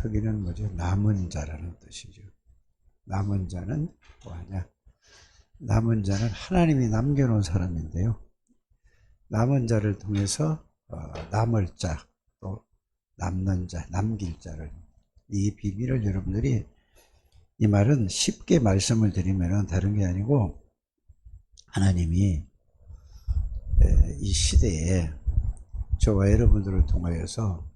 크기는 뭐죠? 남은 자라는 뜻이죠. 남은 자는 뭐하냐? 남은 자는 하나님이 남겨놓은 사람인데요. 남은 자를 통해서 남을 자, 또 남는 자, 남길 자를, 이 비밀을 여러분들이, 이 말은 쉽게 말씀을 드리면 다른 게 아니고 하나님이 이 시대에 저와 여러분들을 통하여서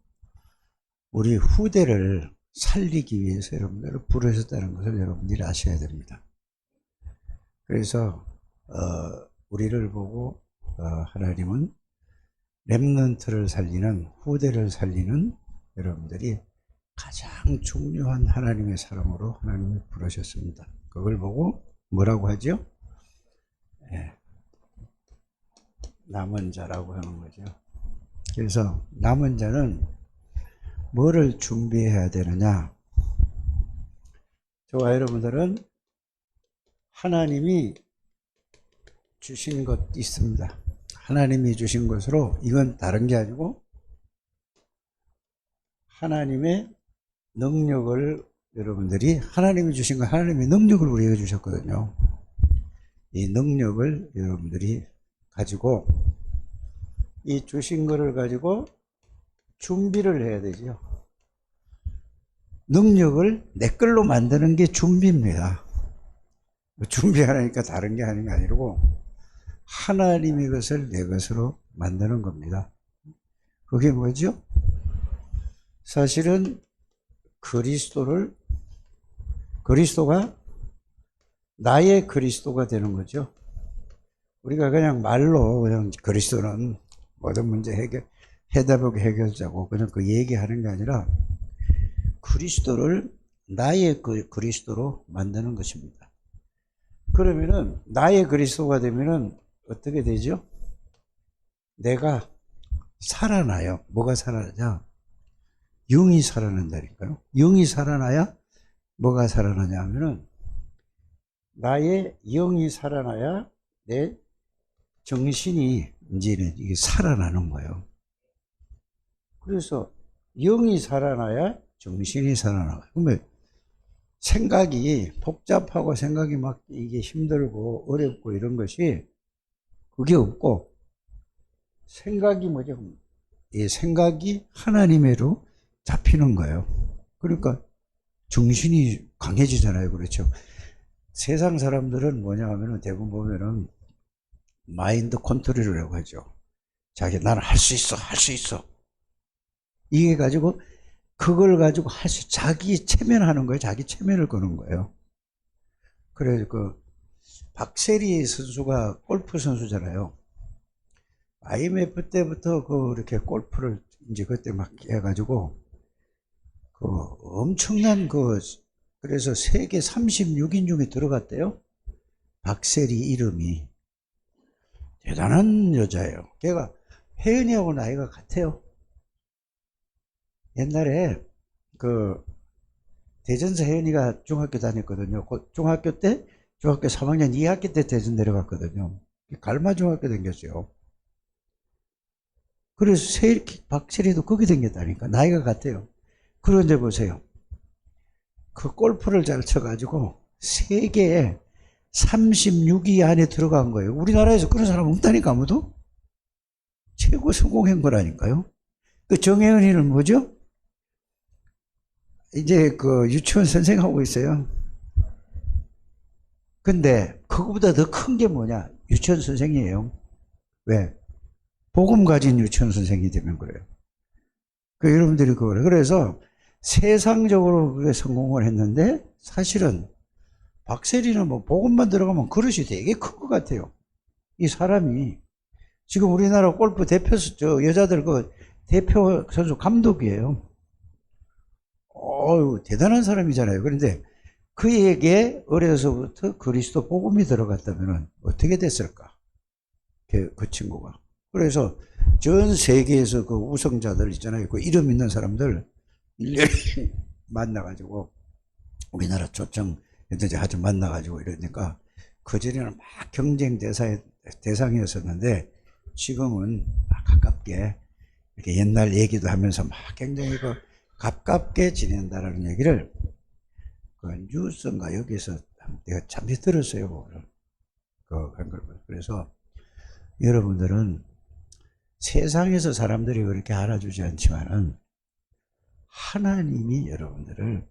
우리 후대를 살리기 위해서 여러분들을 부르셨다는 것을 여러분들이 아셔야 됩니다. 그래서 우리를 보고 하나님은 렘넌트를 살리는, 후대를 살리는 여러분들이 가장 중요한 하나님의 사람으로 하나님이 부르셨습니다. 그걸 보고 뭐라고 하죠? 남은 자라고 하는 거죠. 그래서 남은 자는 뭐를 준비해야 되느냐? 저와 여러분들은 하나님이 주신 것 있습니다. 하나님이 주신 것으로, 이건 다른 게 아니고 하나님의 능력을, 여러분들이 하나님이 주신 거, 하나님의 능력을 우리에게 주셨거든요. 이 능력을 여러분들이 가지고, 이 주신 거를 가지고 준비를 해야 되죠. 능력을 내 걸로 만드는 게 준비입니다. 준비하라니까 다른 게 아닌 게 아니고 하나님의 것을 내 것으로 만드는 겁니다. 그게 뭐죠? 사실은 그리스도가 나의 그리스도가 되는 거죠. 우리가 그냥 말로 그냥 그리스도는 모든 문제 해답의 해결자고 그냥 그 얘기하는 게 아니라 그리스도를 나의 그리스도로 만드는 것입니다. 그러면은 나의 그리스도가 되면은 어떻게 되죠? 내가 살아나요. 뭐가 살아나냐? 영이 살아난다니까요. 영이 살아나야 뭐가 살아나냐 하면은 나의 영이 살아나야 내 정신이 이제는 이게 살아나는 거예요. 그래서 영이 살아나야 정신이 살아나요. 그러면 생각이 복잡하고 생각이 막 이게 힘들고 어렵고 이런 것이 그게 없고, 생각이 뭐죠? 이 생각이 하나님의로 잡히는 거예요. 그러니까 정신이 강해지잖아요. 그렇죠? 세상 사람들은 뭐냐 하면은 대부분 보면은 마인드 컨트롤이라고 하죠. 자기 나는 할 수 있어, 할 수 있어. 이게 가지고 그걸 가지고 자기 체면하는 거예요. 자기 체면을 거는 거예요. 그래서 박세리 선수가 골프 선수잖아요. IMF 때부터 이렇게 골프를 이제 그때 막 해가지고 엄청난 그래서 세계 36인 중에 들어갔대요. 박세리 이름이. 대단한 여자예요. 걔가 혜은이하고 나이가 같아요. 옛날에 대전서 혜은이가 중학교 다녔거든요. 중학교 3학년 2학기 때 대전 내려갔거든요. 갈마중학교 다녔어요. 그래서 박세리도 거기 다녔다니까. 나이가 같아요. 그런데 보세요. 그 골프를 잘 쳐가지고 세계에 36위 안에 들어간 거예요. 우리나라에서 그런 사람 없다니까, 아무도. 최고 성공한 거라니까요. 정혜은이는 뭐죠? 이제 유치원 선생하고 있어요. 근데 그거보다 더 큰 게 뭐냐? 유치원 선생이에요. 왜? 복음 가진 유치원 선생이 되면 그래요. 여러분들이 그거를. 그래서 세상적으로 그게 성공을 했는데, 사실은 박세리는 뭐 복음만 들어가면 그릇이 되게 큰 것 같아요. 이 사람이 지금 우리나라 골프 대표 여자들 대표 선수 감독이에요. 대단한 사람이잖아요. 그런데 그에게 어려서부터 그리스도 복음이 들어갔다면 어떻게 됐을까? 그 친구가. 그래서 전 세계에서 우승자들 있잖아요. 이름 있는 사람들 일일이 만나가지고 우리나라 초청 하지 만나가지고 이러니까 그전에는 막 경쟁 대상이었었는데 지금은 가깝게 이렇게 옛날 얘기도 하면서 막 굉장히 가깝게 지낸다라는 얘기를 그 뉴스인가 여기서 내가 잠시 들었어요. 그런 걸. 그래서 여러분들은 세상에서 사람들이 그렇게 알아주지 않지만은 하나님이 여러분들을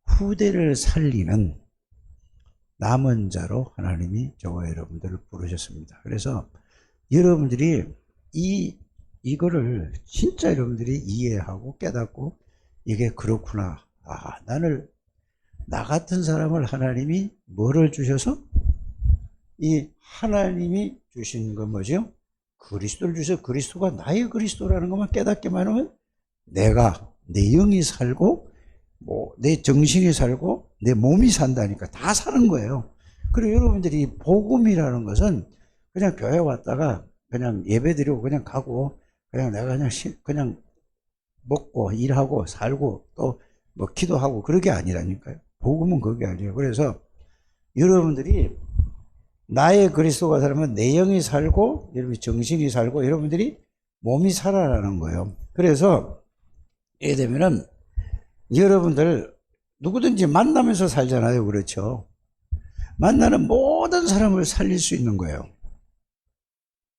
후대를 살리는 남은 자로 하나님이 저와 여러분들을 부르셨습니다. 그래서 여러분들이 이거를 진짜 여러분들이 이해하고 깨닫고 이게 그렇구나. 나 같은 사람을 하나님이 뭐를 주셔서? 이 하나님이 주신 건 뭐죠? 그리스도를 주셔서 그리스도가 나의 그리스도라는 것만 깨닫기만 하면 내가, 내 영이 살고, 내 정신이 살고, 내 몸이 산다니까 다 사는 거예요. 그리고 여러분들이 복음이라는 것은 그냥 교회 왔다가 그냥 예배 드리고 그냥 가고, 그냥 내가 그냥 먹고 일하고 살고 또 뭐 기도하고 그러게 아니라니까요. 복음은 그게 아니에요. 그래서 여러분들이 나의 그리스도가 살면 내 영이 살고 여러분이 정신이 살고 여러분들이 몸이 살아라는 거예요. 그래서 예를 들면은 여러분들 누구든지 만나면서 살잖아요. 그렇죠? 만나는 모든 사람을 살릴 수 있는 거예요.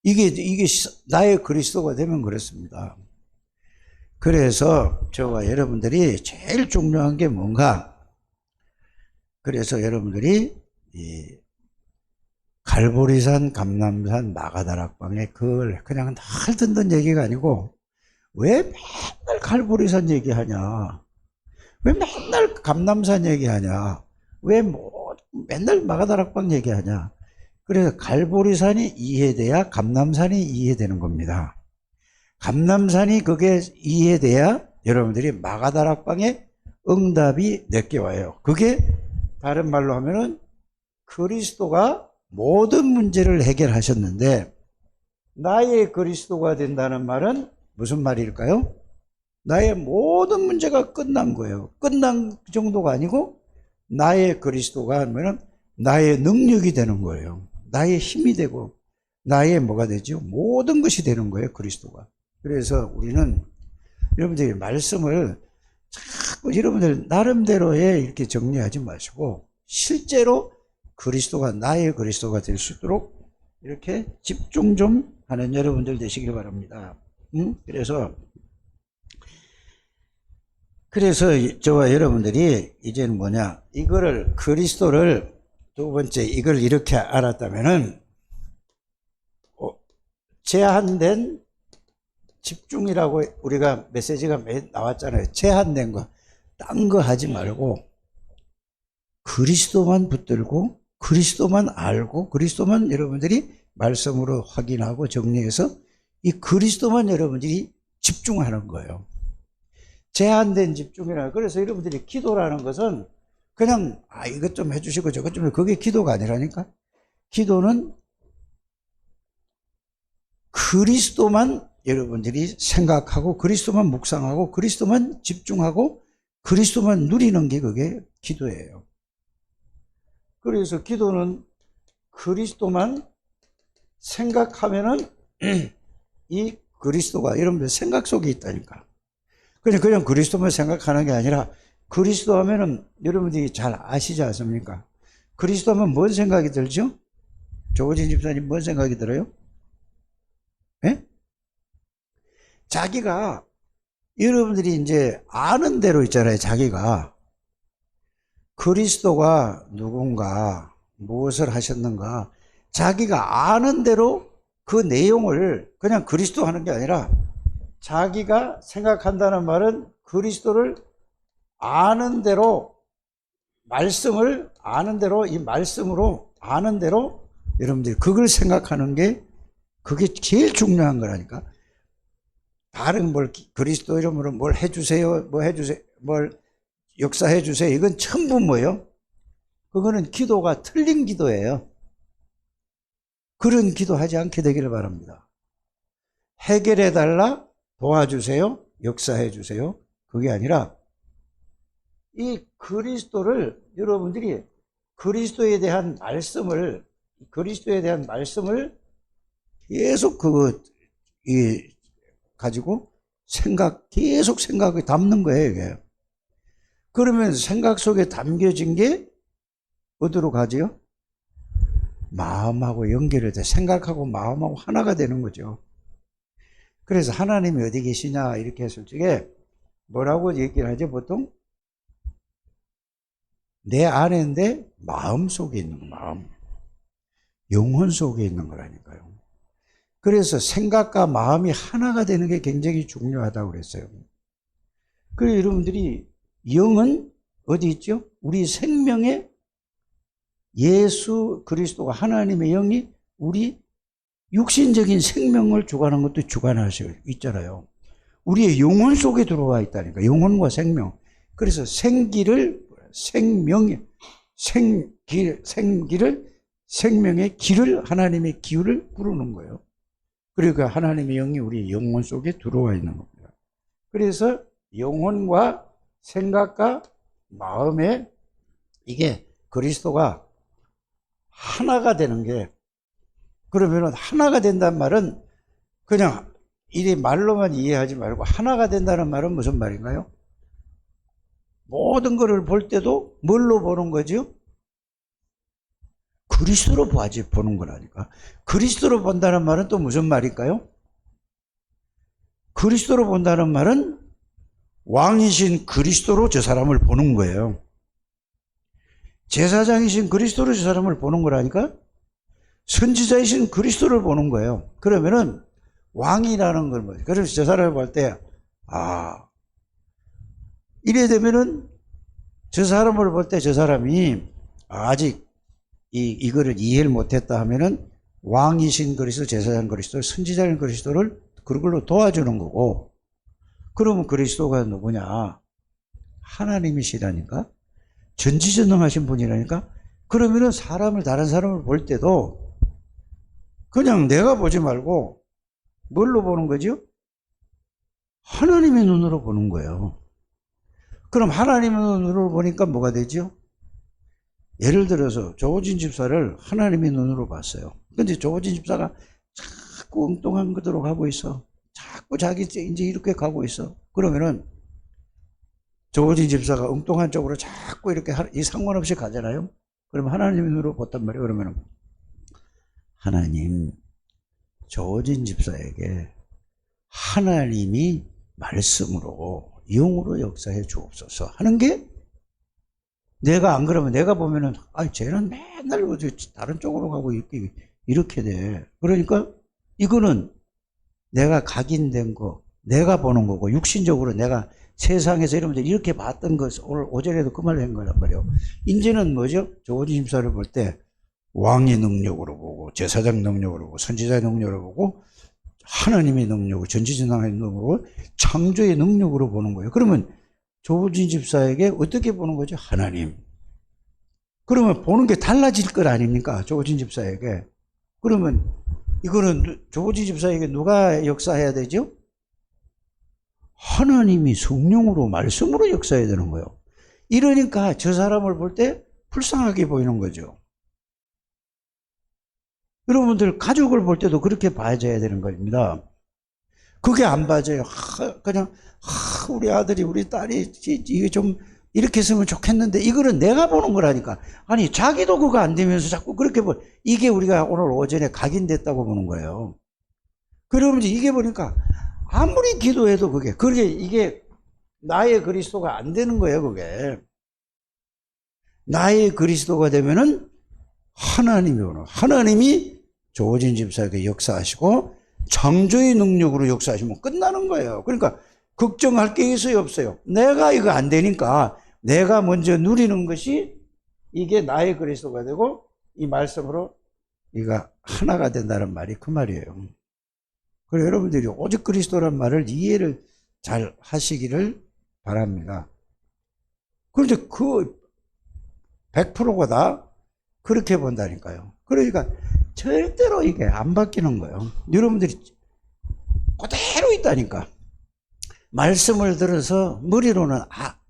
이게 나의 그리스도가 되면 그렇습니다. 그래서 저와 여러분들이 제일 중요한 게 뭔가? 그래서 여러분들이 이 갈보리산, 감람산, 마가다락방에 그걸 그냥 날 듣는 얘기가 아니고 왜 맨날 갈보리산 얘기하냐? 왜 맨날 감람산 얘기하냐? 왜 맨날 마가다락방 얘기하냐? 그래서 갈보리산이 이해돼야 감람산이 이해되는 겁니다. 감람산이 그게 이해돼야 여러분들이 마가다락방에 응답이 내게 와요. 그게 다른 말로 하면은 그리스도가 모든 문제를 해결하셨는데 나의 그리스도가 된다는 말은 무슨 말일까요? 나의 모든 문제가 끝난 거예요. 끝난 정도가 아니고 나의 그리스도가 하면은 나의 능력이 되는 거예요. 나의 힘이 되고 나의 뭐가 되죠? 모든 것이 되는 거예요. 그리스도가. 그래서 우리는 여러분들이 말씀을 자꾸 여러분들 나름대로의 이렇게 정리하지 마시고 실제로 그리스도가 나의 그리스도가 될 수 있도록 이렇게 집중 좀 하는 여러분들 되시길 바랍니다. 그래서 저와 여러분들이 이제는 뭐냐, 이거를 그리스도를 두 번째 이걸 이렇게 알았다면은 제한된 집중이라고 우리가 메시지가 나왔잖아요. 제한된 거, 딴 거 하지 말고 그리스도만 붙들고 그리스도만 알고 그리스도만 여러분들이 말씀으로 확인하고 정리해서 이 그리스도만 여러분들이 집중하는 거예요. 제한된 집중이라. 그래서 여러분들이 기도라는 것은 그냥 이것 좀 해주시고 저것 좀 그게 기도가 아니라니까. 기도는 그리스도만 여러분들이 생각하고 그리스도만 묵상하고 그리스도만 집중하고 그리스도만 누리는 게 그게 기도예요. 그래서 기도는 그리스도만 생각하면은 이 그리스도가 여러분들 생각 속에 있다니까. 그냥 그리스도만 생각하는 게 아니라 그리스도 하면은 여러분들이 잘 아시지 않습니까? 그리스도 하면 뭔 생각이 들죠? 조호진 집사님 뭔 생각이 들어요? 예? 자기가 여러분들이 이제 아는 대로 있잖아요. 자기가 그리스도가 누군가 무엇을 하셨는가 자기가 아는 대로 그 내용을 그냥 그리스도 하는 게 아니라 자기가 생각한다는 말은 그리스도를 아는 대로 말씀을 아는 대로 이 말씀으로 아는 대로 여러분들이 그걸 생각하는 게 그게 제일 중요한 거라니까. 다른 그리스도 이름으로 뭘 해주세요, 뭐 해주세요, 뭘 역사해주세요. 이건 전부 뭐예요? 그거는 기도가 틀린 기도예요. 그런 기도하지 않게 되기를 바랍니다. 해결해달라, 도와주세요, 역사해주세요. 그게 아니라 이 그리스도를 여러분들이 그리스도에 대한 말씀을 계속 가지고 계속 생각에 담는 거예요, 이게. 그러면 생각 속에 담겨진 게 어디로 가지요? 마음하고 연결이 돼. 생각하고 마음하고 하나가 되는 거죠. 그래서 하나님이 어디 계시냐 이렇게 했을 적에 뭐라고 얘기를 하죠? 보통 내 안에인데 마음 속에 있는 거, 마음. 영혼 속에 있는 거라니까요. 그래서 생각과 마음이 하나가 되는 게 굉장히 중요하다고 그랬어요. 그래서 여러분들이 영은 어디 있죠? 우리 생명에 예수 그리스도가 하나님의 영이 우리 육신적인 생명을 주관하는 것도 주관하셔 있잖아요. 우리의 영혼 속에 들어와 있다니까. 영혼과 생명. 그래서 생명의 길을 하나님의 기울을 부르는 거예요. 그러니까 하나님의 영이 우리 영혼 속에 들어와 있는 겁니다. 그래서 영혼과 생각과 마음에 이게 그리스도가 하나가 되는 게, 그러면은 하나가 된다는 말은 그냥 이 말로만 이해하지 말고 하나가 된다는 말은 무슨 말인가요? 모든 것을 볼 때도 뭘로 보는 거죠? 그리스도로 보는 거라니까. 그리스도로 본다는 말은 또 무슨 말일까요? 그리스도로 본다는 말은 왕이신 그리스도로 저 사람을 보는 거예요. 제사장이신 그리스도로 저 사람을 보는 거라니까. 선지자이신 그리스도를 보는 거예요. 그러면은 왕이라는 걸 뭐예요? 그래서 저 사람을 볼 때 이래 되면은 저 사람을 볼 때 저 사람이 아직 이거를 이해를 못했다 하면은 왕이신 그리스도, 제사장 그리스도, 선지자인 그리스도를 그걸로 도와주는 거고, 그러면 그리스도가 누구냐? 하나님이시라니까? 전지전능하신 분이라니까? 그러면은 다른 사람을 볼 때도 그냥 내가 보지 말고 뭘로 보는 거죠? 하나님의 눈으로 보는 거예요. 그럼 하나님의 눈으로 보니까 뭐가 되죠? 예를 들어서 조호진 집사를 하나님의 눈으로 봤어요. 근데 조호진 집사가 자꾸 엉뚱한 것으로 가고 있어. 자꾸 자기 이제 이렇게 가고 있어. 그러면은 조호진 집사가 엉뚱한 쪽으로 자꾸 이렇게 상관없이 가잖아요. 그러면 하나님의 눈으로 봤단 말이에요. 그러면은 하나님, 조호진 집사에게 하나님이 말씀으로 영으로 역사해 주옵소서 하는 게, 내가 안 그러면 내가 보면은 쟤는 맨날 다른 쪽으로 가고 이렇게 돼. 그러니까 이거는 내가 각인된 거, 내가 보는 거고, 육신적으로 내가 세상에서 여러분들 이렇게 봤던 것, 오늘 오전에도 그 말을 한 거란 말이에요. 이제는 뭐죠? 조호진 집사를 볼 때 왕의 능력으로 보고, 제사장 능력으로 보고, 선지자의 능력으로 보고, 하나님의 능력으로, 전지전능의 능력으로, 창조의 능력으로 보는 거예요. 그러면 조호진 집사에게 어떻게 보는 거죠? 하나님. 그러면 보는 게 달라질 것 아닙니까? 조호진 집사에게. 그러면 이거는 조호진 집사에게 누가 역사해야 되죠? 하나님이 성령으로, 말씀으로 역사해야 되는 거예요. 이러니까 저 사람을 볼 때 불쌍하게 보이는 거죠. 여러분들 가족을 볼 때도 그렇게 봐줘야 되는 겁니다. 그게 안 봐져요. 그냥 우리 아들이, 우리 딸이 이게 좀 이렇게 했으면 좋겠는데, 이거는 내가 보는 거라니까. 아니 자기도 그거 안 되면서 자꾸 그렇게 이게 우리가 오늘 오전에 각인됐다고 보는 거예요. 그러면 이게 보니까 아무리 기도해도 이게 나의 그리스도가 안 되는 거예요. 그게 나의 그리스도가 되면은 하나님이 조호진 집사에게 역사하시고 창조의 능력으로 역사하시면 끝나는 거예요. 그러니까 걱정할 게 있어요, 없어요? 내가 이거 안 되니까 내가 먼저 누리는 것이 이게 나의 그리스도가 되고, 이 말씀으로 이가 하나가 된다는 말이 그 말이에요. 그래서 여러분들이 오직 그리스도란 말을 이해를 잘 하시기를 바랍니다. 그런데 100%가 다 그렇게 본다니까요. 그러니까 절대로 이게 안 바뀌는 거예요. 여러분들이 그대로 있다니까. 말씀을 들어서 머리로는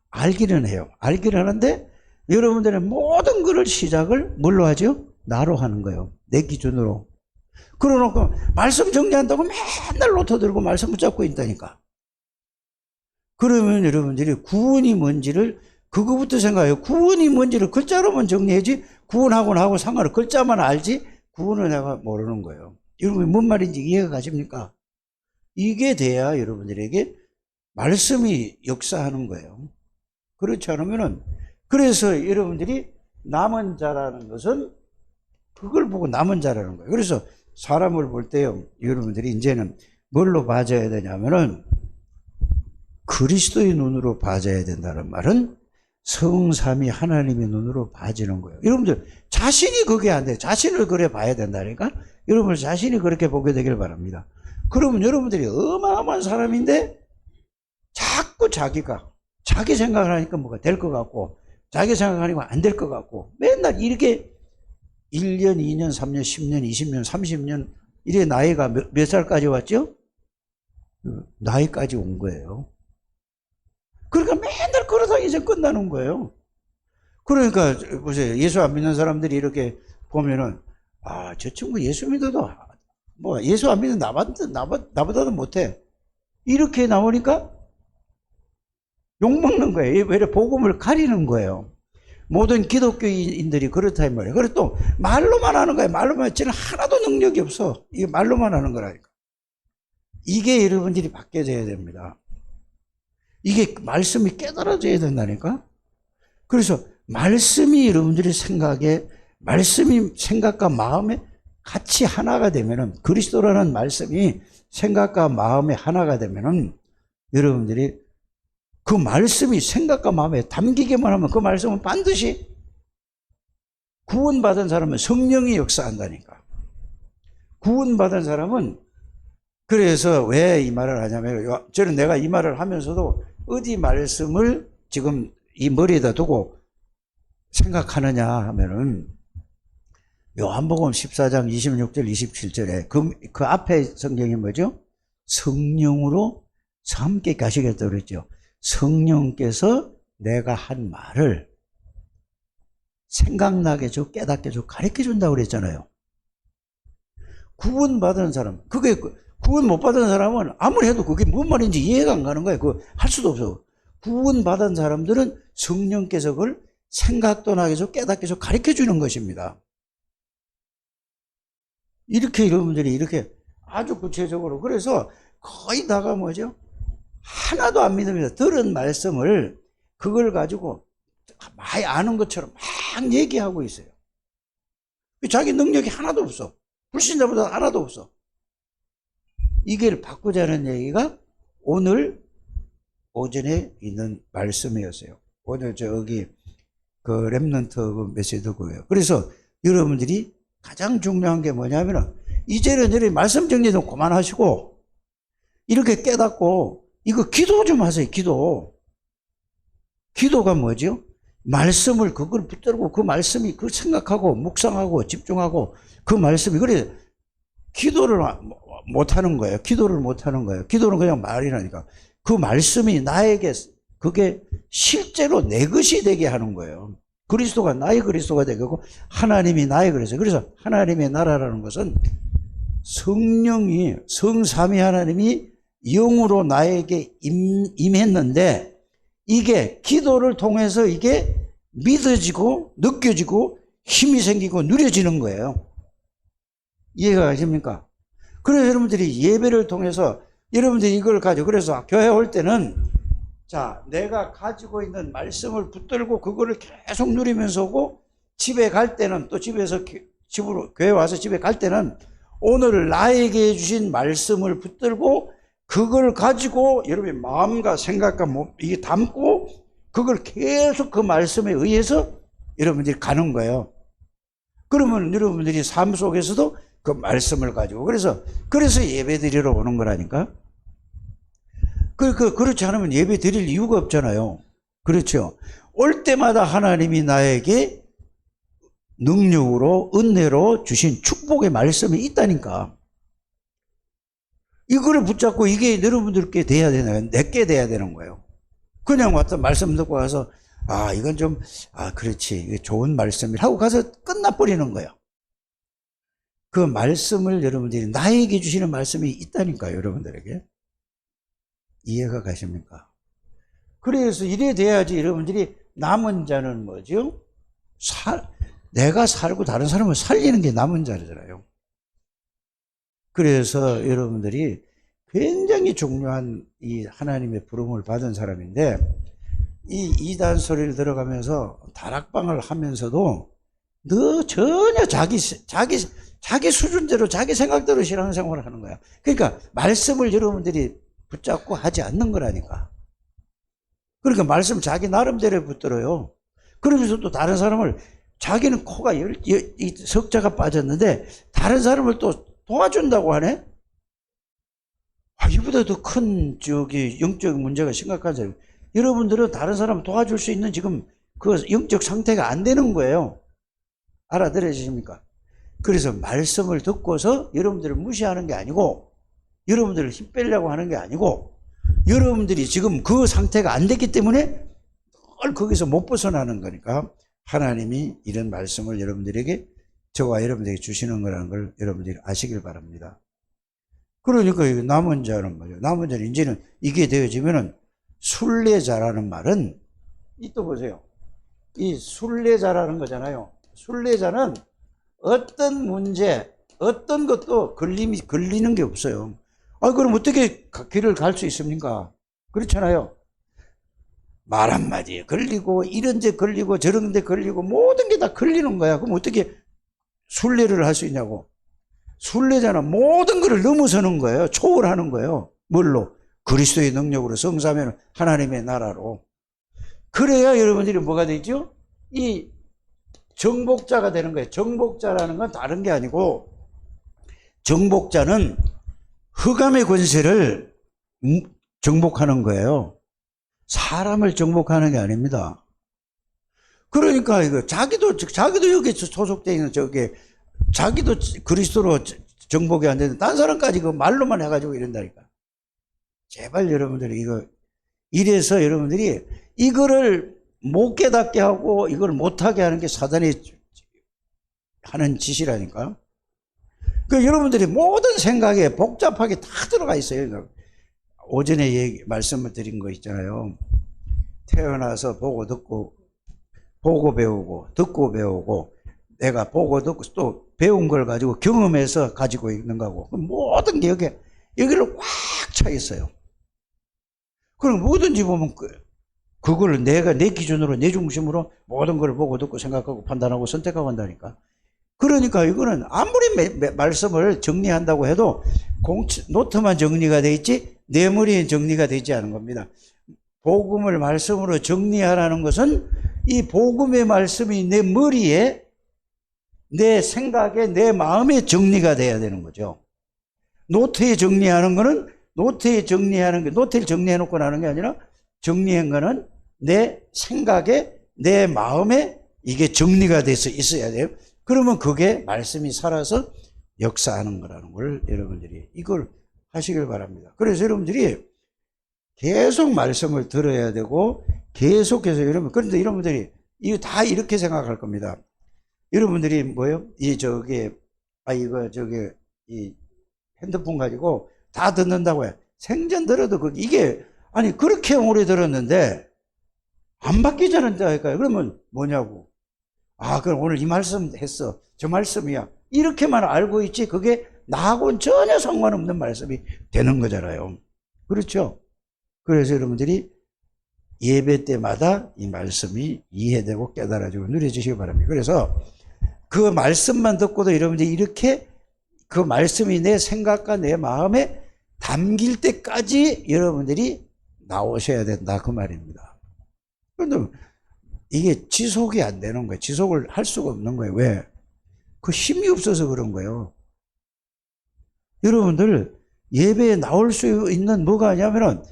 알기는 해요. 알기는 하는데 여러분들의 모든 것을 시작을 뭘로 하죠? 나로 하는 거예요. 내 기준으로. 그러놓고 말씀 정리한다고 맨날 노트 들고 말씀 붙잡고 있다니까. 그러면 여러분들이 구원이 뭔지를 그거부터 생각해요. 구원이 뭔지를 글자로만 정리해야지 구원하고는 하고 상관을 글자만 알지 구원은 내가 모르는 거예요. 여러분 뭔 말인지 이해가 가십니까? 이게 돼야 여러분들에게 말씀이 역사하는 거예요. 그렇지 않으면은 그래서 여러분들이 남은 자라는 것은 그걸 보고 남은 자라는 거예요. 그래서 사람을 볼 때요, 여러분들이 이제는 뭘로 봐줘야 되냐면은 그리스도의 눈으로 봐줘야 된다는 말은 성삼위 하나님의 눈으로 봐지는 거예요. 여러분들 자신이 그게 안 돼. 자신을 그래 봐야 된다니까. 여러분 자신이 그렇게 보게 되길 바랍니다. 그러면 여러분들이 어마어마한 사람인데 자꾸 자기가 자기 생각을 하니까 뭐가 될 것 같고 자기 생각하니까 안 될 것 같고 맨날 이렇게 1년, 2년, 3년, 10년, 20년, 30년 이래 나이가 몇 살까지 왔죠? 나이까지 온 거예요. 그러니까 맨날 그러다 이제 끝나는 거예요. 그러니까 보세요. 예수 안 믿는 사람들이 이렇게 보면은 아, 저 친구 예수 믿어도 뭐 예수 안 믿는 나보다도 못해. 이렇게 나오니까 욕먹는 거예요. 왜 복음을 가리는 거예요. 모든 기독교인들이 그렇다 이 말이에요. 그리고 또 말로만 하는 거예요. 말로만 쟤는 하나도 능력이 없어. 이게 말로만 하는 거라니까. 이게 여러분들이 바뀌어져야 됩니다. 이게 말씀이 깨달아져야 된다니까. 그래서 말씀이 여러분들의 생각에 말씀이 생각과 마음에 같이 하나가 되면은 그리스도라는 말씀이 생각과 마음에 하나가 되면은 여러분들이 그 말씀이 생각과 마음에 담기게만 하면 그 말씀은 반드시 구원받은 사람은 성령이 역사한다니까. 구원받은 사람은 그래서 왜 이 말을 하냐면 저는 내가 이 말을 하면서도 어디 말씀을 지금 이 머리에다 두고 생각하느냐 하면은 요한복음 14장 26절 27절에 그 앞에 성경이 뭐죠? 성령으로 함께 가시겠다고 그랬죠. 성령께서 내가 한 말을 생각나게 해줘, 깨닫게 해줘, 가르쳐 준다고 그랬잖아요. 구원받은 사람, 그게 구원 못 받은 사람은 아무리 해도 그게 뭔 말인지 이해가 안 가는 거예요. 그거 할 수도 없어. 구원받은 사람들은 성령께서 그걸 생각도 나게 해줘, 깨닫게 해줘, 가르쳐 주는 것입니다. 이렇게 여러분들이 이렇게 아주 구체적으로 그래서 거의 다가 뭐죠? 하나도 안 믿습니다. 들은 말씀을 그걸 가지고 많이 아는 것처럼 막 얘기하고 있어요. 자기 능력이 하나도 없어. 불신자보다 하나도 없어. 이걸 바꾸자는 얘기가 오늘 오전에 있는 말씀이었어요. 오늘 저기 그 렘넌트 메시지고요. 그래서 여러분들이 가장 중요한 게 뭐냐면 이제는 이렇게 말씀 정리 좀 그만하시고 이렇게 깨닫고 이거 기도 좀 하세요. 기도가 뭐죠? 말씀을 그걸 붙들고 그 말씀이 그 생각하고 묵상하고 집중하고 그 말씀이 그래 기도를 못하는 거예요. 기도를 못하는 거예요. 기도는 그냥 말이라니까. 그 말씀이 나에게 그게 실제로 내 것이 되게 하는 거예요. 그리스도가 나의 그리스도가 되고 하나님이 나의 그리스도. 그래서 하나님의 나라라는 것은 성령이 성삼위 하나님이 영으로 나에게 임했는데 이게 기도를 통해서 이게 믿어지고 느껴지고 힘이 생기고 누려지는 거예요. 이해가 가십니까? 그래서 여러분들이 예배를 통해서 여러분들이 이걸 가지고 그래서 교회 올 때는 자 내가 가지고 있는 말씀을 붙들고 그거를 계속 누리면서 오고 집에 갈 때는 또 집에서 집으로 교회 와서 집에 갈 때는 오늘 나에게 주신 말씀을 붙들고 그걸 가지고 여러분의 마음과 생각과 이게 담고 그걸 계속 그 말씀에 의해서 여러분들이 가는 거예요. 그러면 여러분들이 삶 속에서도 그 말씀을 가지고 그래서 예배 드리러 오는 거라니까. 그렇지 않으면 예배 드릴 이유가 없잖아요. 그렇죠. 올 때마다 하나님이 나에게 능력으로 은혜로 주신 축복의 말씀이 있다니까. 이거를 붙잡고 이게 여러분들께 돼야 되나요? 내게 돼야 되는 거예요. 그냥 왔다 말씀 듣고 가서 이건 좀 그렇지 이게 좋은 말씀이라 하고 가서 끝나버리는 거예요. 그 말씀을 여러분들이 나에게 주시는 말씀이 있다니까요. 여러분들에게 이해가 가십니까? 그래서 이래 돼야지 여러분들이 남은 자는 뭐죠? 내가 살고 다른 사람을 살리는 게 남은 자잖아요. 그래서 여러분들이 굉장히 중요한 이 하나님의 부름을 받은 사람인데, 이 이단 소리를 들어가면서 다락방을 하면서도 너 전혀 자기 수준대로 자기 생각대로 신앙생활을 하는 거야. 그러니까 말씀을 여러분들이 붙잡고 하지 않는 거라니까. 그러니까 말씀 자기 나름대로 붙들어요. 그러면서 또 다른 사람을, 자기는 코가 이 석자가 빠졌는데 다른 사람을 또 도와준다고 하네? 이보다 더 큰 영적 문제가 심각한 사람. 여러분들은 다른 사람 도와줄 수 있는 지금 그 영적 상태가 안 되는 거예요. 알아들으십니까? 그래서 말씀을 듣고서 여러분들을 무시하는 게 아니고, 여러분들을 힘 빼려고 하는 게 아니고, 여러분들이 지금 그 상태가 안 됐기 때문에 늘 거기서 못 벗어나는 거니까 하나님이 이런 말씀을 여러분들에게, 저와 여러분들에게 주시는 거라는 걸 여러분들이 아시길 바랍니다. 그러니까 남은 자는 뭐죠? 남은 자는 이제는 이게 되어지면은, 순례자라는 말은, 또 보세요. 이 순례자라는 거잖아요. 순례자는 어떤 문제, 어떤 것도 걸리는 게 없어요. 그럼 어떻게 길을 갈 수 있습니까? 그렇잖아요. 말 한마디에 걸리고, 이런 데 걸리고, 저런 데 걸리고, 모든 게 다 걸리는 거야. 그럼 어떻게 순례를 할 수 있냐고. 순례자는 모든 것을 넘어서는 거예요. 초월하는 거예요. 뭘로? 그리스도의 능력으로, 성사면 하나님의 나라로. 그래야 여러분들이 뭐가 되죠? 이 정복자가 되는 거예요. 정복자라는 건 다른 게 아니고, 정복자는 흑암의 권세를 정복하는 거예요. 사람을 정복하는 게 아닙니다. 그러니까 자기도 여기 소속되어 있는 자기도 그리스도로 정복이 안 되는데 딴 사람까지 그 말로만 해가지고 이런다니까. 제발 여러분들이 이래서 여러분들이 이거를 못 깨닫게 하고 이걸 못하게 하는 게 사단이 하는 짓이라니까. 여러분들이 모든 생각에 복잡하게 다 들어가 있어요. 오전에 말씀을 드린 거 있잖아요. 태어나서 보고 듣고, 보고 배우고, 듣고 배우고, 내가 보고 듣고 또 배운 걸 가지고 경험해서 가지고 있는 거고, 모든 게 여기를 꽉 차 있어요. 그럼 뭐든지 보면 그걸 내가 내 기준으로, 내 중심으로 모든 걸 보고 듣고 생각하고 판단하고 선택하고 한다니까. 그러니까 이거는 아무리 말씀을 정리한다고 해도 노트만 정리가 돼 있지 내 머리에 정리가 되지 않은 겁니다. 복음을 말씀으로 정리하라는 것은 이 복음의 말씀이 내 머리에, 내 생각에, 내 마음에 정리가 돼야 되는 거죠. 노트에 정리하는 거는 노트를 정리해 놓고 나는 게 아니라, 정리한 거는 내 생각에, 내 마음에 이게 정리가 돼서 있어야 돼요. 그러면 그게 말씀이 살아서 역사하는 거라는 걸 여러분들이 이걸 하시길 바랍니다. 그래서 여러분들이 계속 말씀을 들어야 되고, 계속해서 그런데 여러분들이 이거 다 이렇게 생각할 겁니다. 여러분들이 이 핸드폰 가지고 다 듣는다고 해. 생전 들어도 이게, 그렇게 오래 들었는데 안 바뀌자는다니까요. 그러면 뭐냐고. 그럼 오늘 이 말씀 했어. 저 말씀이야. 이렇게만 알고 있지 그게 나하고는 전혀 상관없는 말씀이 되는 거잖아요. 그렇죠? 그래서 여러분들이 예배 때마다 이 말씀이 이해되고 깨달아지고 누려지시기 바랍니다. 그래서 그 말씀만 듣고도 여러분들이 이렇게 그 말씀이 내 생각과 내 마음에 담길 때까지 여러분들이 나오셔야 된다, 그 말입니다. 그런데 이게 지속이 안 되는 거예요. 지속을 할 수가 없는 거예요. 왜? 그 힘이 없어서 그런 거예요. 여러분들 예배에 나올 수 있는 뭐가 아니냐면은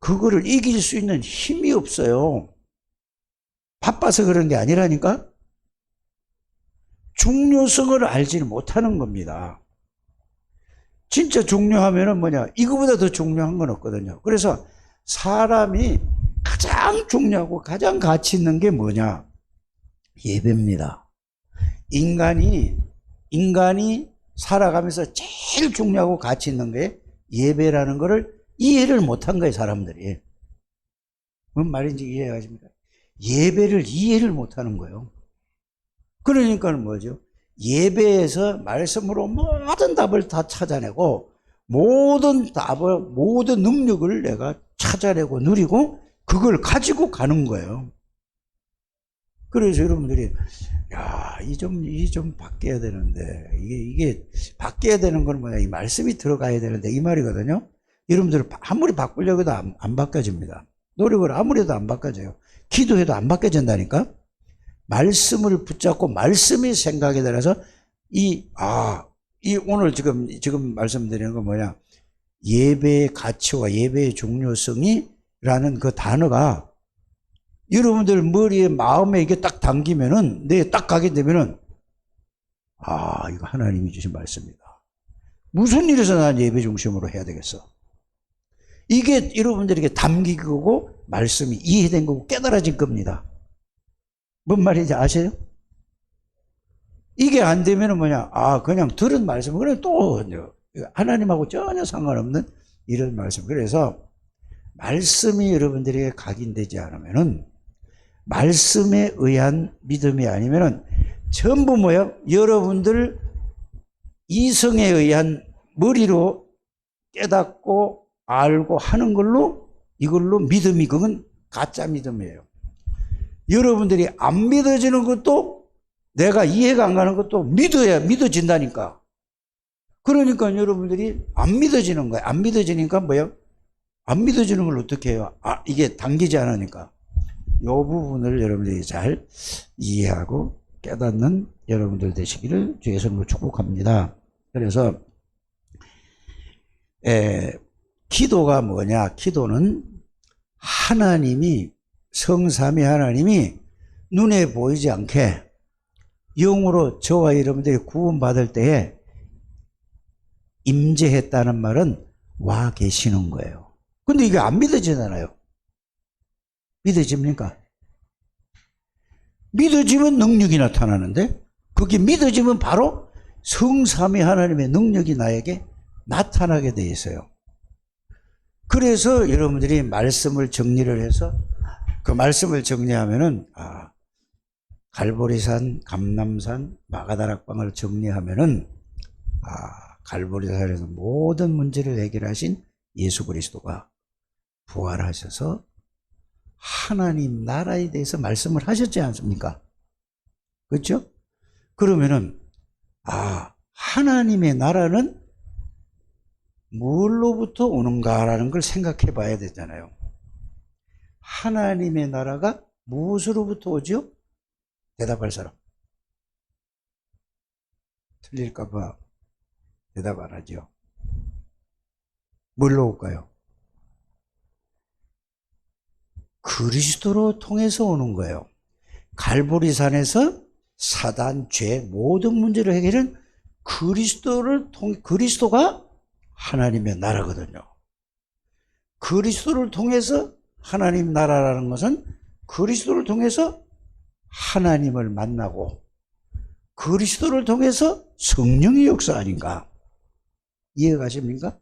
그거를 이길 수 있는 힘이 없어요. 바빠서 그런 게 아니라니까. 중요성을 알지는 못하는 겁니다. 진짜 중요하면은 뭐냐, 이거보다 더 중요한 건 없거든요. 그래서 사람이 가장 중요하고 가장 가치 있는 게 뭐냐? 예배입니다. 인간이 살아가면서 제일 중요하고 가치 있는 게 예배라는 거를 이해를 못한 거예요, 사람들이. 뭔 말인지 이해하십니까? 예배를 이해를 못하는 거예요. 그러니까 뭐죠? 예배에서 말씀으로 모든 답을 다 찾아내고 모든 답을, 모든 능력을 내가 찾아내고 누리고 그걸 가지고 가는 거예요. 그래서 여러분들이 야, 이 좀 바뀌어야 되는데 이게 바뀌어야 되는 건 뭐냐? 이 말씀이 들어가야 되는데 이 말이거든요. 여러분들 아무리 바꾸려고 해도 안 바꿔집니다. 노력을 아무리 해도 안 바꿔져요. 기도해도 안 바꿔진다니까. 말씀을 붙잡고 말씀의 생각에 따라서 이 오늘 지금 말씀드리는 건 뭐냐? 예배의 가치와 예배의 중요성이라는 그 단어가 여러분들 머리에 마음에 이게 딱 당기면은 뇌에 딱 가게 되면은 이거 하나님이 주신 말씀이다. 무슨 일에서 난 예배 중심으로 해야 되겠어. 이게 여러분들에게 담기고 말씀이 이해된 거고 깨달아진 겁니다. 뭔 말인지 아세요? 이게 안 되면은 뭐냐? 그냥 들은 말씀, 그래 또 하나님하고 전혀 상관없는 이런 말씀. 그래서 말씀이 여러분들에게 각인되지 않으면은 말씀에 의한 믿음이 아니면은 전부 뭐예요? 여러분들 이성에 의한 머리로 깨닫고 알고 하는 걸로 이걸로 믿음이 그건 가짜 믿음이에요. 여러분들이 안 믿어지는 것도 내가 이해가 안 가는 것도 믿어야 믿어진다니까. 그러니까 여러분들이 안 믿어지는 거예요. 안 믿어지니까 뭐예요? 안 믿어지는 걸 어떻게 해요? 이게 당기지 않으니까. 이 부분을 여러분들이 잘 이해하고 깨닫는 여러분들 되시기를 주의 이름으로 축복합니다. 그래서 기도가 뭐냐? 기도는 하나님이 성삼위 하나님이 눈에 보이지 않게 영으로 저와 여러분들이 구원받을 때에 임재했다는 말은 와 계시는 거예요. 근데 이게 안 믿어지잖아요. 믿어집니까? 믿어지면 능력이 나타나는데 그게 믿어지면 바로 성삼위 하나님의 능력이 나에게 나타나게 돼 있어요. 그래서 여러분들이 말씀을 정리를 해서 그 말씀을 정리하면은 갈보리산, 감람산, 마가다락방을 정리하면은 갈보리산에서 모든 문제를 해결하신 예수 그리스도가 부활하셔서 하나님 나라에 대해서 말씀을 하셨지 않습니까? 그렇죠? 그러면은 하나님의 나라는 뭘로부터 오는가라는 걸 생각해 봐야 되잖아요. 하나님의 나라가 무엇으로부터 오죠? 대답할 사람. 틀릴까 봐 대답 안 하죠. 뭘로 올까요? 그리스도로 통해서 오는 거예요. 갈보리산에서 사단, 죄, 모든 문제를 해결한 그리스도가 하나님의 나라거든요. 그리스도를 통해서 하나님 나라라는 것은 그리스도를 통해서 하나님을 만나고 그리스도를 통해서 성령의 역사 아닌가? 이해가십니까?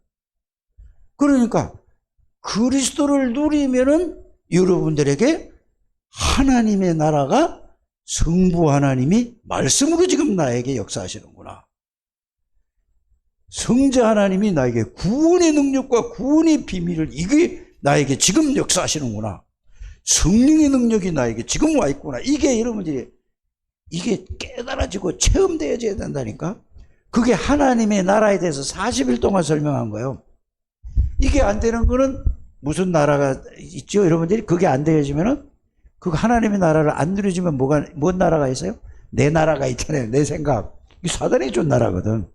그러니까 그리스도를 누리면은 여러분들에게 하나님의 나라가 성부 하나님이 말씀으로 지금 나에게 역사하시는구나. 성자 하나님이 나에게 구원의 능력과 구원의 비밀을 이게 나에게 지금 역사하시는구나. 성령의 능력이 나에게 지금 와 있구나. 이게 여러분들이 이게 깨달아지고 체험되어져야 된다니까. 그게 하나님의 나라에 대해서 40일 동안 설명한 거예요. 이게 안 되는 거는 무슨 나라가 있죠? 여러분들이 그게 안 되어지면은 그 하나님의 나라를 안 누려지면 뭔 나라가 있어요? 내 나라가 있잖아요. 내 생각. 이 사단이 준 나라거든.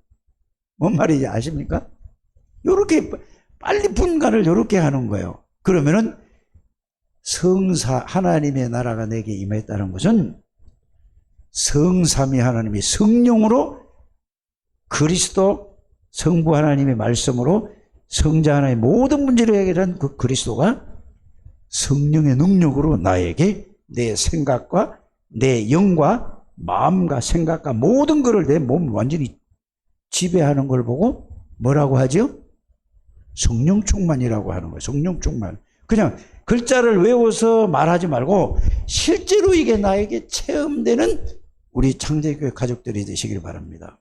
뭔 말인지 아십니까? 요렇게 빨리 분간을 요렇게 하는 거예요. 그러면은 하나님의 나라가 내게 임했다는 것은 성삼위 하나님이 성령으로 그리스도 성부 하나님의 말씀으로 성자 하나님의 모든 문제를 해결한 그 그리스도가 성령의 능력으로 나에게 내 생각과 내 영과 마음과 생각과 모든 것을 내 몸을 완전히 지배하는 걸 보고 뭐라고 하죠? 성령 충만이라고 하는 거예요. 성령 충만. 그냥 글자를 외워서 말하지 말고 실제로 이게 나에게 체험되는 우리 창제교회 가족들이 되시길 바랍니다.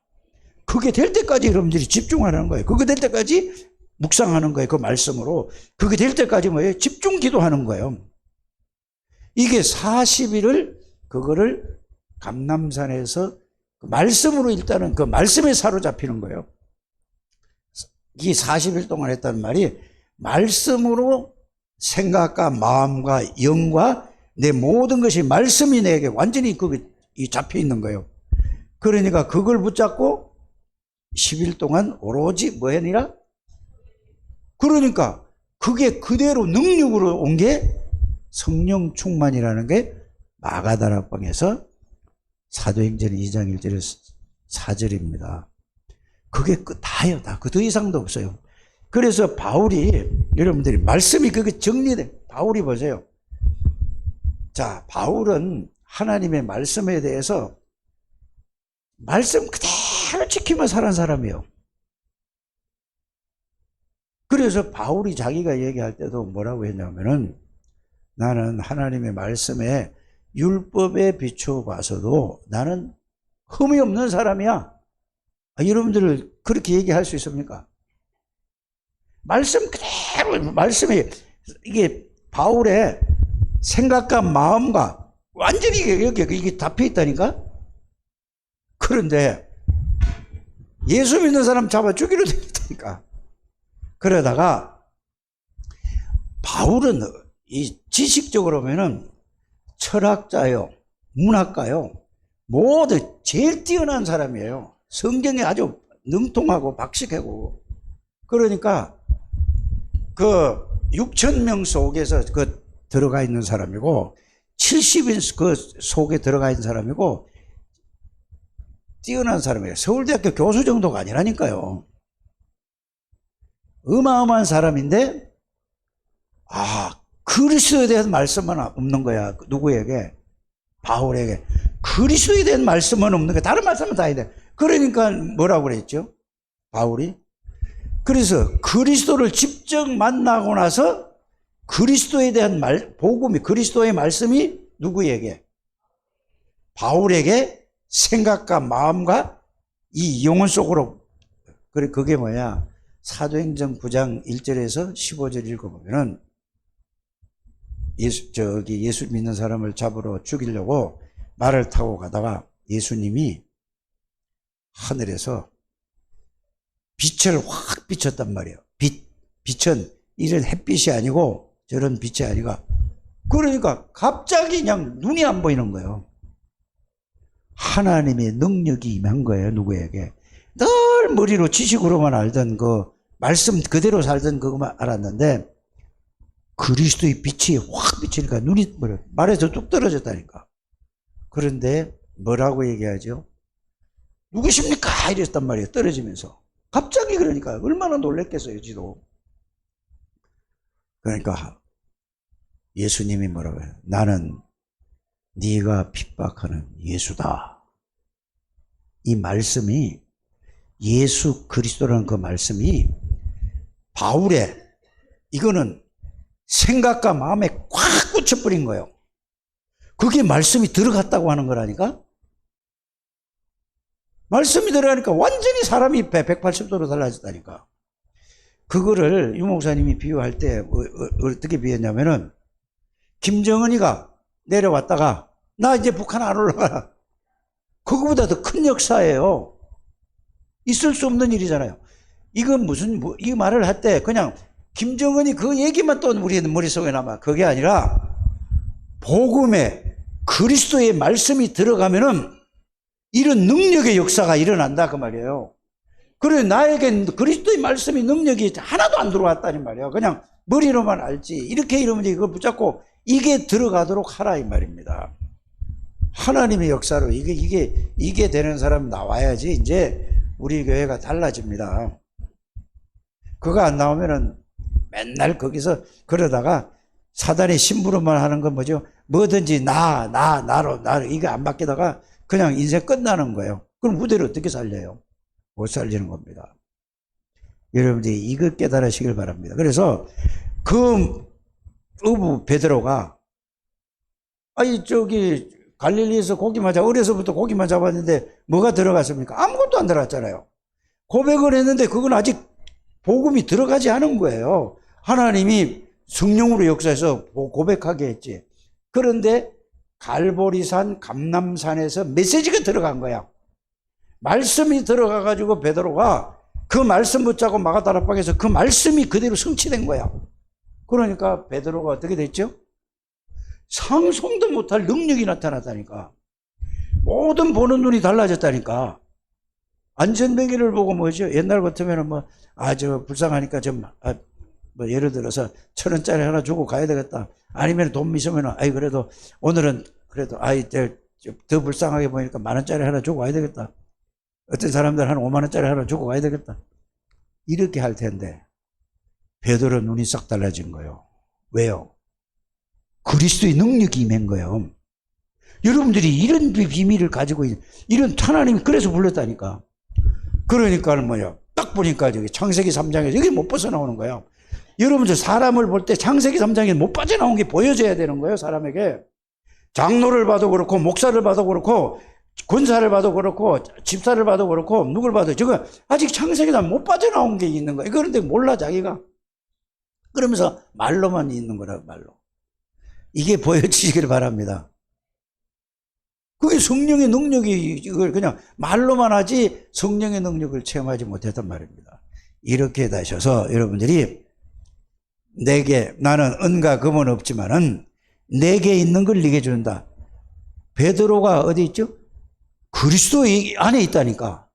그게 될 때까지 여러분들이 집중하는 거예요. 그게 될 때까지 묵상하는 거예요. 그 말씀으로. 그게 될 때까지 뭐예요? 집중 기도하는 거예요. 이게 40일을 그거를 감람산에서 그 말씀으로 일단은 그 말씀에 사로잡히는 거예요. 이 40일 동안 했다는 말이 말씀으로 생각과 마음과 영과 내 모든 것이 말씀이 내게 완전히 거기 잡혀 있는 거예요. 그러니까 그걸 붙잡고 10일 동안 오로지 뭐 했니라? 그러니까 그게 그대로 능력으로 온 게 성령 충만이라는 게 마가다락방에서 사도행전 2장 1절 4절입니다. 그게 다예요. 다. 그 더 이상도 없어요. 그래서 바울이 여러분들이 말씀이 그게 정리돼. 바울이 보세요. 자, 바울은 하나님의 말씀에 대해서 말씀 그대로 지키며 살은 사람이에요. 그래서 바울이 자기가 얘기할 때도 뭐라고 했냐면은 나는 하나님의 말씀에 율법에 비추어 봐서도 나는 흠이 없는 사람이야. 여러분들 그렇게 얘기할 수 있습니까? 말씀 그대로 말씀이 이게 바울의 생각과 마음과 완전히 이게 잡혀 있다니까? 그런데 예수 믿는 사람 잡아 죽이려 되니까. 그러다가 바울은 이 지식적으로 보면은 철학자요, 문학가요, 모두 제일 뛰어난 사람이에요. 성경에 아주 능통하고 박식하고. 그러니까 그 6,000명 속에서 그 들어가 있는 사람이고 70인 그 속에 들어가 있는 사람이고 뛰어난 사람이에요. 서울대학교 교수 정도가 아니라니까요. 어마어마한 사람인데 그리스도에 대한 말씀은 없는 거야. 누구에게? 바울에게. 그리스도에 대한 말씀은 없는 거야. 다른 말씀은 다 해야 돼. 그러니까 뭐라고 그랬죠? 바울이? 그래서 그리스도를 직접 만나고 나서 그리스도에 대한 복음이, 그리스도의 말씀이 누구에게? 바울에게 생각과 마음과 이 영혼 속으로. 그게 뭐야? 사도행전 9장 1절에서 15절 읽어보면은 예수 믿는 사람을 잡으러 죽이려고 말을 타고 가다가 예수님이 하늘에서 빛을 확 비쳤단 말이에요. 빛은 이런 햇빛이 아니고 저런 빛이 아니라. 그러니까 갑자기 그냥 눈이 안 보이는 거예요. 하나님의 능력이 임한 거예요. 누구에게? 늘 머리로 지식으로만 알던 그 말씀 그대로 살던 그것만 알았는데 그리스도의 빛이 확 비치니까 눈이 말에서 뚝 떨어졌다니까. 그런데 뭐라고 얘기하죠? 누구십니까? 이랬단 말이에요. 떨어지면서. 갑자기. 그러니까 얼마나 놀랬겠어요. 지도. 그러니까 예수님이 뭐라고 해요? 나는 네가 핍박하는 예수다. 이 말씀이, 예수 그리스도라는 그 말씀이 바울의 이거는 생각과 마음에 꽉 꽂혀버린 거예요. 그게 말씀이 들어갔다고 하는 거라니까? 말씀이 들어가니까 완전히 사람이 180도로 달라졌다니까. 그거를 유 목사님이 비유할 때 어떻게 비유했냐면은 김정은이가 내려왔다가 나 이제 북한 안 올라가라. 그거보다 더 큰 역사예요. 있을 수 없는 일이잖아요. 이건 이 말을 할 때 그냥 김정은이 그 얘기만 또 우리 머릿속에 남아. 그게 아니라 복음에 그리스도의 말씀이 들어가면은 이런 능력의 역사가 일어난다 그 말이에요. 그래 나에겐 그리스도의 말씀이 능력이 하나도 안 들어왔다는 말이에요. 그냥 머리로만 알지. 이렇게 이러면 이걸 붙잡고 이게 들어가도록 하라 이 말입니다. 하나님의 역사로 이게 되는 사람 나와야지 이제 우리 교회가 달라집니다. 그거 안 나오면은 맨날 거기서 그러다가 사단의 심부름만 하는 건 뭐죠? 뭐든지 나로 이거 안 바뀌다가 그냥 인생 끝나는 거예요. 그럼 후대를 어떻게 살려요? 못 살리는 겁니다. 여러분들이 이거 깨달으시길 바랍니다. 그래서 그 어부 베드로가 아니 저기 갈릴리에서 고기만 어려서부터 고기만 잡았는데 뭐가 들어갔습니까? 아무것도 안 들어갔잖아요. 고백을 했는데 그건 아직 복음이 들어가지 않은 거예요. 하나님이 성령으로 역사해서 고백하게 했지. 그런데 갈보리산 감람산에서 메시지가 들어간 거야. 말씀이 들어가가지고 베드로가 그 말씀 붙잡고 마가다락방에서 그 말씀이 그대로 성취된 거야. 그러니까 베드로가 어떻게 됐죠? 상상도 못할 능력이 나타났다니까. 모든 보는 눈이 달라졌다니까. 안전뱅이를 보고 뭐죠? 옛날 같으면 저 불쌍하니까 뭐 예를 들어서 1,000원짜리 하나 주고 가야 되겠다. 아니면 돈 있으면 그래도 오늘은 그래도 더 불쌍하게 보니까 10,000원짜리 하나 주고 가야 되겠다. 어떤 사람들 한 50,000원짜리 하나 주고 가야 되겠다. 이렇게 할 텐데 베드로 눈이 싹 달라진 거예요. 왜요? 그리스도의 능력이 임한 거예요. 여러분들이 이런 비밀을 가지고 이런 하나님이 그래서 불렀다니까. 그러니까 딱 보니까 저기 창세기 3장에서 여기 못 벗어나오는 거예요. 여러분들 사람을 볼 때 창세기 3장에 못 빠져나온 게 보여져야 되는 거예요. 사람에게. 장로를 봐도 그렇고 목사를 봐도 그렇고 권사를 봐도 그렇고 집사를 봐도 그렇고 누굴 봐도 저거 아직 창세기다 못 빠져나온 게 있는 거예요. 그런데 몰라 자기가. 그러면서 말로만 있는 거라고 말로. 이게 보여지시길 바랍니다. 그게 성령의 능력이 이걸 그냥 말로만 하지 성령의 능력을 체험하지 못했단 말입니다. 이렇게 되셔서 여러분들이 내게 나는 은과 금은 없지만은 내게 있는 걸 네게 준다. 베드로가 어디 있죠? 그리스도 안에 있다니까.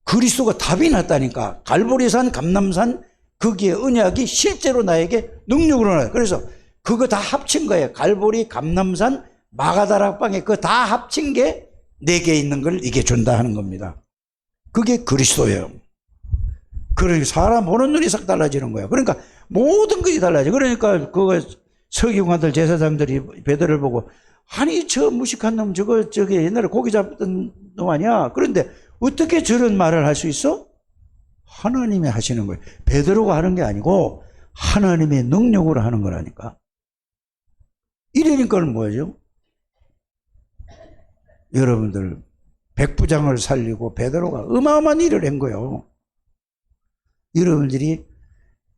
그리스도가 답이 났다니까. 갈보리산 감람산 거기에 언약이 실제로 나에게 능력으로 나요. 그래서 그거 다 합친 거예요. 갈보리 감람산 마가다락방에 그거 다 합친 게 내게 있는 걸 이게 준다 하는 겁니다. 그게 그리스도예요. 그러니까 사람 보는 눈이 싹 달라지는 거예요. 그러니까 모든 것이 달라져. 그러니까 그거 서기관들 제사장들이 베드로를 보고 아니 저 무식한 놈 저기 옛날에 고기 잡던 놈 아니야. 그런데 어떻게 저런 말을 할 수 있어? 하나님이 하시는 거예요. 베드로가 하는 게 아니고 하나님의 능력으로 하는 거라니까. 이러니까는 뭐죠? 여러분들 백부장을 살리고 베드로가 어마어마한 일을 한 거예요. 여러분들이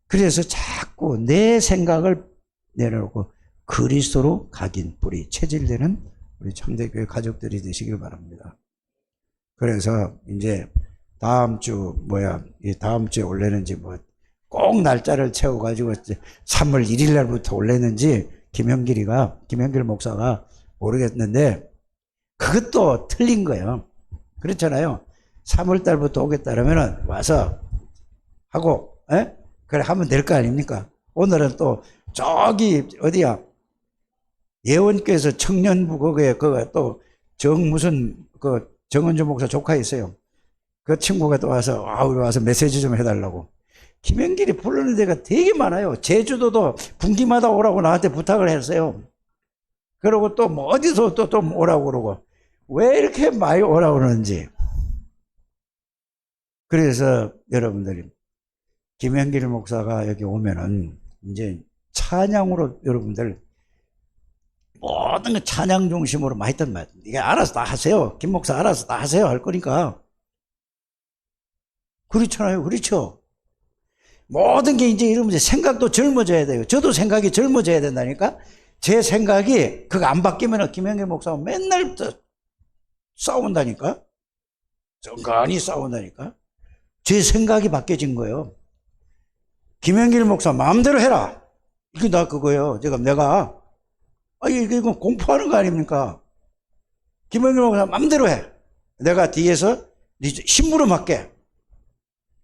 그래서 자꾸 내 생각을 내려놓고 그리스도로 각인 뿌리 체질되는 우리 청대교회 가족들이 되시길 바랍니다. 그래서 이제 다음 주에 올래는지 꼭 날짜를 채워가지고 3월 1일 날부터 올래는지 김현길 목사가 모르겠는데 그것도 틀린 거예요. 그렇잖아요. 3월 달부터 오겠다 그러면은 와서 하고 그래 하면 될 거 아닙니까? 오늘은 또 저기 어디야 예원교에서 청년부 거기에 또 정은주 목사 조카 있어요. 그 친구가 또 우리 와서 메시지 좀 해달라고. 김현길이 부르는 데가 되게 많아요. 제주도도 분기마다 오라고 나한테 부탁을 했어요. 그러고 또 어디서 또 오라고 그러고. 왜 이렇게 많이 오라고 그러는지. 그래서 여러분들이 김현길 목사가 여기 오면은 이제 찬양으로 여러분들 모든 거 찬양 중심으로 많이 했단 말이에요. 이게 알아서 다 하세요. 김 목사 알아서 다 하세요. 할 거니까. 그렇잖아요. 그렇죠. 모든 게 이제 이러면 생각도 젊어져야 돼요. 저도 생각이 젊어져야 된다니까. 제 생각이 그거 안 바뀌면 김현길 목사가 맨날 싸운다니까. 정간히 싸운다니까. 제 생각이 바뀌어진 거예요. 김현길 목사 마음대로 해라. 이게 나 그거예요. 내가 이거 공포하는 거 아닙니까? 김현길 목사 마음대로 해. 내가 뒤에서 심부름 할게.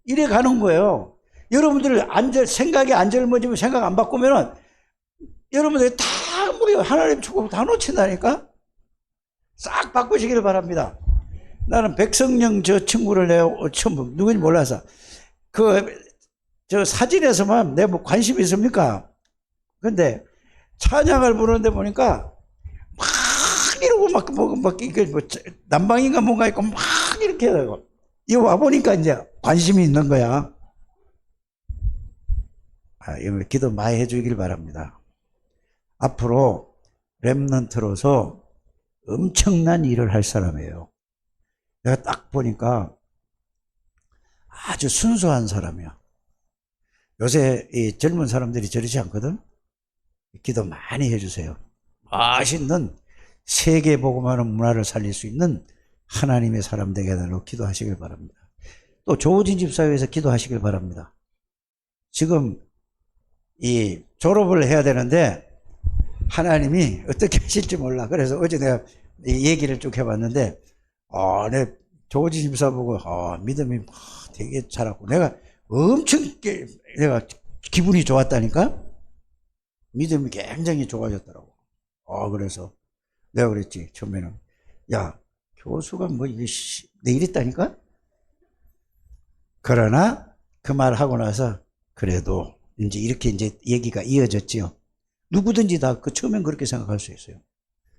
이래 가는 거예요. 여러분들 생각이 안 젊어지면 생각 안 바꾸면은 여러분들이 다 하나님 축복 다 놓친다니까? 싹 바꾸시기를 바랍니다. 나는 백성령 저 친구를 내가 처음 누군지 몰라서 저 사진에서만 내 관심이 있습니까? 근데 찬양을 부르는데 보니까 막 이러고 난방인가 뭔가 있고 막 이렇게 하고 이 와보니까 이제 관심이 있는 거야. 기도 많이 해주길 바랍니다. 앞으로 렘넌트로서 엄청난 일을 할 사람이에요. 내가 딱 보니까 아주 순수한 사람이야. 요새 이 젊은 사람들이 저러지 않거든? 기도 많이 해주세요. 맛있는 세계 복음하는 문화를 살릴 수 있는 하나님의 사람 되게 해달라고 기도하시길 바랍니다. 또 조우진 집사회에서 기도하시길 바랍니다. 지금 이 졸업을 해야 되는데 하나님이 어떻게 하실지 몰라. 그래서 어제 내가 이 얘기를 쭉 해봤는데 내 조우진 집사 보고 믿음이 되게 잘하고 내가 엄청 내가 기분이 좋았다니까. 믿음이 굉장히 좋아졌더라고. 그래서 내가 그랬지 처음에는 야 교수가 뭐 이게 내 이랬다니까. 그러나 그 말 하고 나서 그래도 이제 이렇게 이제 얘기가 이어졌지요. 누구든지 다 그 처음엔 그렇게 생각할 수 있어요.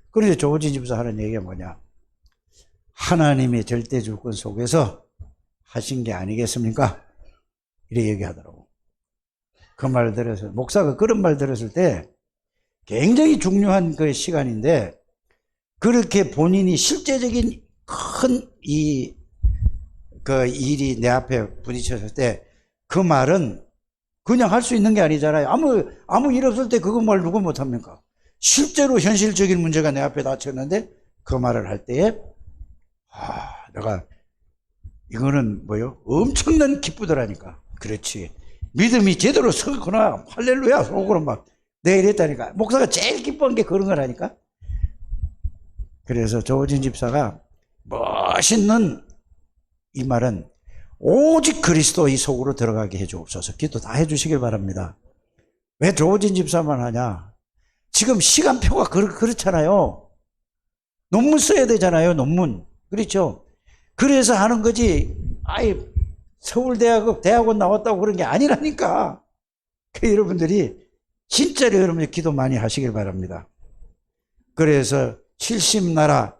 그런데 조우진 집사 하는 얘기가 뭐냐? 하나님의 절대 주권 속에서 하신 게 아니겠습니까? 이렇게 얘기하더라고. 그 말 들어서 목사가 그런 말 들었을 때 굉장히 중요한 그 시간인데 그렇게 본인이 실제적인 큰 그 일이 내 앞에 부딪혔을 때 그 말은 그냥 할 수 있는 게 아니잖아요. 아무 일 없을 때 그거 말 누가 못합니까? 실제로 현실적인 문제가 내 앞에 닥쳤는데 그 말을 할 때에 내가 이거는 뭐요? 엄청난 기쁘더라니까. 그렇지. 믿음이 제대로 서구나. 할렐루야. 속으로 막 내가 이랬다니까. 목사가 제일 기뻐한 게 그런 거라니까. 그래서 조우진 집사가 멋있는 이 말은 오직 그리스도의 속으로 들어가게 해주옵소서. 기도 다 해주시길 바랍니다. 왜 조우진 집사만 하냐? 지금 시간표가 그렇잖아요. 논문 써야 되잖아요. 논문. 그렇죠? 그래서 하는 거지. 서울대학원 나왔다고 그런 게 아니라니까. 여러분들이 진짜로 여러분들 기도 많이 하시길 바랍니다. 그래서 70나라,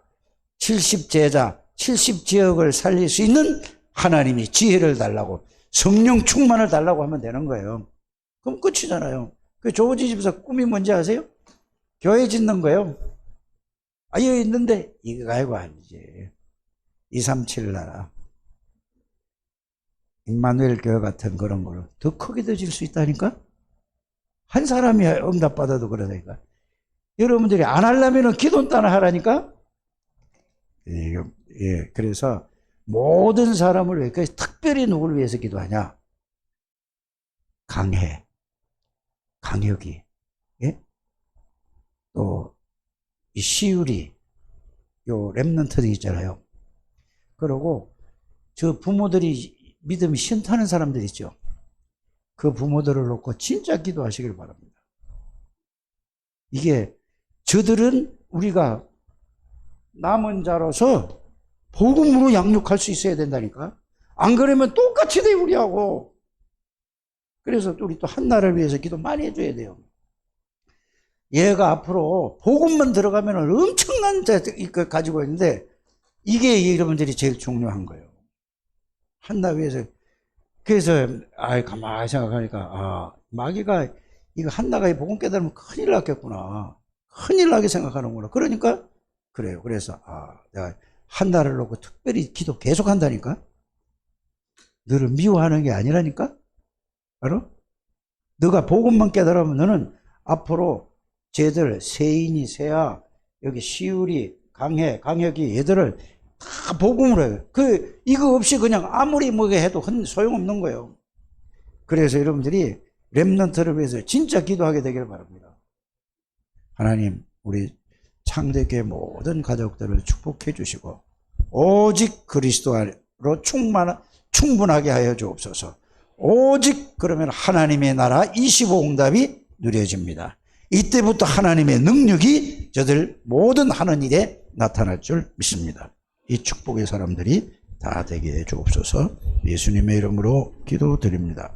70제자, 70지역을 살릴 수 있는 하나님이 지혜를 달라고 성령 충만을 달라고 하면 되는 거예요. 그럼 끝이잖아요. 그 조우진 집사 꿈이 뭔지 아세요? 교회 짓는 거예요. 여기 있는데 이거 가지고 아니지. 237 나라. 임마누엘 교회 같은 그런 거를 더 크게 더 질 수 있다니까? 한 사람이 응답받아도 그러다니까. 여러분들이 안 하려면 기도 따라 하라니까? 그래서 모든 사람을 왜, 특별히 누구를 위해서 기도하냐? 강혁이, 또, 이 시울이, 요 렘넌트들 있잖아요. 그리고 저 부모들이 믿음이 신타는 사람들 있죠. 그 부모들을 놓고 진짜 기도하시길 바랍니다. 이게 저들은 우리가 남은 자로서 복음으로 양육할 수 있어야 된다니까. 안 그러면 똑같이 돼 우리하고. 그래서 우리 또 한나라를 위해서 기도 많이 해줘야 돼요. 얘가 앞으로 복음만 들어가면 엄청난 걸 가지고 있는데 이게 여러분들이 제일 중요한 거예요. 한나 위해서. 그래서 가만히 생각하니까 마귀가 이거 한나가 이 복음 깨달으면 큰일 났겠구나. 큰일 나게 생각하는구나. 그러니까 그래요. 그래서 내가 한나를 놓고 특별히 기도 계속 한다니까. 너를 미워하는 게 아니라니까. 알아? 너가 복음만 깨달으면 너는 앞으로 쟤들 세인이 세아 여기 시울이 강혁이 얘들을 다 복음으로 해요. 이거 없이 그냥 아무리 뭐게 해도 소용없는 거예요. 그래서 여러분들이 렘넌트를 위해서 진짜 기도하게 되길 바랍니다. 하나님, 우리 창대교회 모든 가족들을 축복해 주시고 오직 그리스도로 충분하게 하여 주옵소서. 오직 그러면 하나님의 나라 25응답이 누려집니다. 이때부터 하나님의 능력이 저들 모든 하는 일에 나타날 줄 믿습니다. 이 축복의 사람들이 다 되게 해 주옵소서. 예수님의 이름으로 기도드립니다.